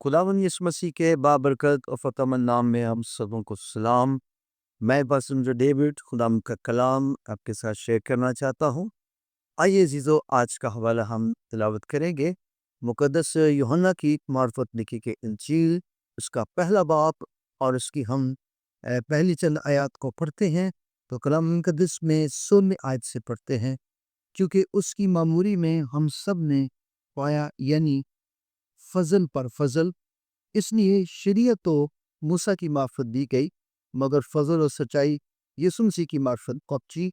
खुदावन यीशु मसीह के बाबरकत और फ़तमन नाम में हम सबों को सलाम। मैं पास्टर डेविड खुदाम का कलाम आपके साथ शेयर करना चाहता हूँ। आइए अजीज़ों, आज का हवाला हम तिलावत करेंगे मुक़द्दस यूहन्ना की मार्फत लिखी के इंजील, उसका पहला बाब और उसकी हम पहली चंद आयत को पढ़ते हैं। तो कलाम मुक़द्दस में 16 आयत से पढ़ते हैं, क्योंकि उसकी मामूरी में हम सब ने पाया, यानी फजल पर फजल। इसलिए शरीयत तो मूसा की मार्फत दी गई, मगर फजल और सच्चाई यीशु मसीह की मार्फत पहुंची।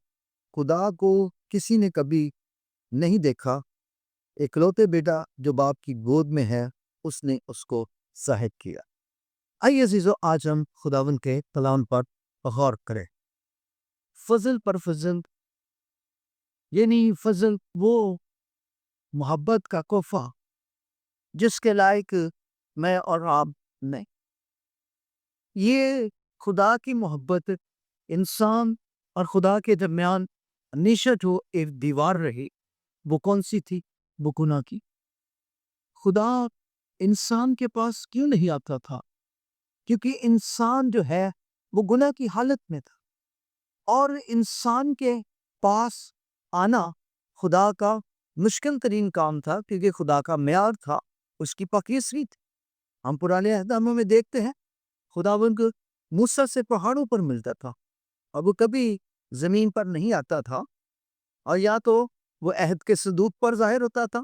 खुदा को किसी ने कभी नहीं देखा, इकलौते बेटा जो बाप की गोद में है उसने उसको जाहिर किया। आइए अजीजों, आज हम खुदावन के कलाम पर गौर करें। फजल पर फजल, यानी फजल वो मोहब्बत का तोहफा जिसके लायक मैं और आप नहीं। ये खुदा की मोहब्बत इंसान और खुदा के दरमियान हमेशा जो एक दीवार रही, वो कौन सी थी? वो गुनाह की। खुदा इंसान के पास क्यों नहीं आता था? क्योंकि इंसान जो है वो गुनाह की हालत में था, और इंसान के पास आना खुदा का मुश्किल तरीन काम था, क्योंकि खुदा का म्यार था, उसकी पाकीज़गी थी। हम पुराने अहदामों में देखते हैं खुदावंद मूसा से पहाड़ों पर मिलता था, और वो कभी जमीन पर नहीं आता था, और या तो वो अहद के सदूक पर जाहिर होता था।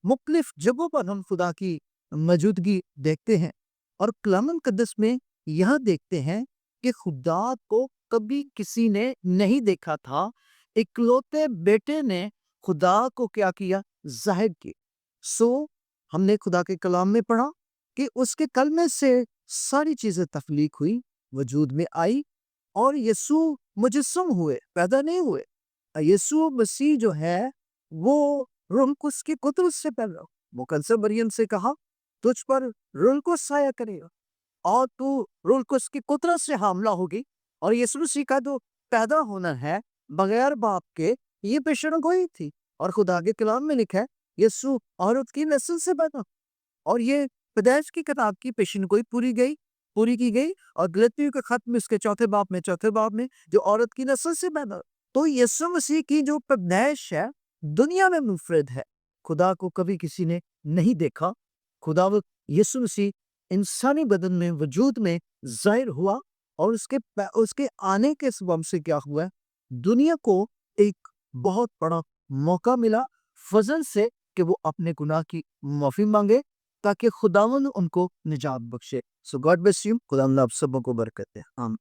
मुख्तलिफ जगहों पर हम खुदा की मौजूदगी देखते हैं, और कलाम मुक़द्दस में यह देखते हैं कि खुदा को कभी किसी ने नहीं देखा था। इकलौते बेटे ने खुदा को क्या किया? जाहिर किया। सो हमने खुदा के कलाम में पढ़ा कि उसके कलमे से सारी चीजें तख्लीक हुई, वजूद में आई, और यीशु मुजस्सम हुए, पैदा नहीं हुए। यीशु मसीह जो है वो रूह कुद्स की कुदरत से पैदा हुआ। मुकद्दस मरियम से कहा, तुझ पर रूह कुद्स साया करेगा, और तू रूह कुद्स की कुदरत से हामला होगी। और यीशु मसीह का जो पैदा होना है बगैर बाप के, ये पेशन गोई थी। और खुदा के कलाम में लिखा है यीशु औरत की नस्ल से पैदा, और ये पैदाइश की किताब की पेशन गोई पूरी की गई। और गलतियों के खत में उसके चौथे बाब में जो औरत की नस्ल से पैदा, तो यीशु मसीह की जो पैदाइश है दुनिया में मुनफरिद है। खुदा को कभी किसी ने नहीं देखा। खुदा यीशु मसीह इंसानी बदन में वजूद में जाहिर हुआ, और उसके आने के सबब से क्या हुआ? दुनिया को एक बहुत बड़ा मौका मिला फजल से कि वो अपने गुनाह की माफी मांगे, ताकि खुदावन उनको निजात बख्शे। सो गॉड ब्लेस यू। खुदा आप सबों को बरकत दे। आमीन।